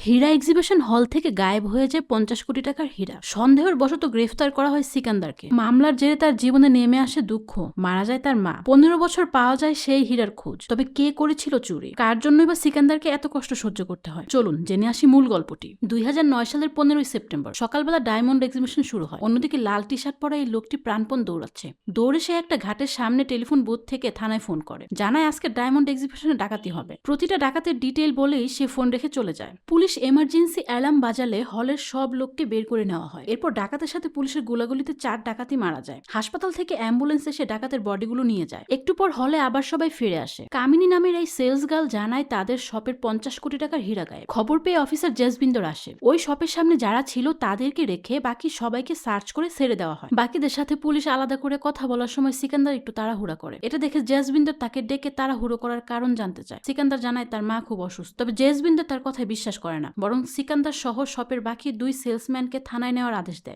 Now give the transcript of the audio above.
হীরা exhibition হল থেকে গায়েব হয়ে যায় 50 কোটি টাকার হীরা। সন্দেহের বশত গ্রেফতার করা হয় সিকান্দারকে। মামলার জেরে তার জীবনে নেমে আসে দুঃখ, মারা যায় তার মা। 15 বছর পাওয়া যায় সেই হীরার খোঁজ। তবে কে করেছিল চুরি, কার জন্যই বা সিকান্দারকে এত কষ্ট সহ্য করতে হয়? চলুন জেনে আসি মূল গল্পটি। 2009 সালের 15 সেপ্টেম্বর সকালবেলা ডায়মন্ড এক্সিবিশন শুরু হয়। অন্যদিকে লাল টি শার্ট পরা এই লোকটি প্রাণপণ দৌড়াচ্ছে। দৌড়ে সে একটা ঘাটের সামনে টেলিফোন বুথ থেকে থানায় ফোন করে, জানায় আজকে ডায়মন্ড এক্সিবিশনে ডাকাতি হবে। প্রতিটা ডাকাতের ডিটেইল বলেই সে ফোন রেখে চলে যায়। পুলিশ এমার্জেন্সি অ্যালার্ম বাজালে হলের সব লোককে বের করে নেওয়া হয়। এরপর ডাকাতের সাথে পুলিশের গোলাগুলিতে 4 ডাকাতি মারা যায়। হাসপাতাল থেকে অ্যাম্বুলেন্স এসে ডাকাতের বডিগুলো নিয়ে যায়। একটু পর হলে আবার সবাই ফিরে আসে। কামিনী নামের এই সেলস গার্ল জানায় তাদের শপের 50 কোটি টাকার হীরা গায়েব। খবর পেয়ে অফিসার জেসবিন্দর আসে। ওই শপের সামনে যারা ছিল তাদেরকে রেখে বাকি সবাইকে সার্চ করে ছেড়ে দেওয়া হয়। বাকিদের সাথে পুলিশ আলাদা করে কথা বলার সময় সিকান্দার একটু তাড়াহুড়া করে। এটা দেখে জেসবিন্দর তাকে ডেকে তাড়াহুড়ো করার কারণ জানতে চায়। সিকান্দার জানায় তার মা খুব অসুস্থ। তবে জেসবিন্দর তার কথায় বিশ্বাস করে না, বরং সিকান্দার সহ শপের বাকি 2 সেলসম্যানকে থানায় নেওয়ার আদেশ দেয়।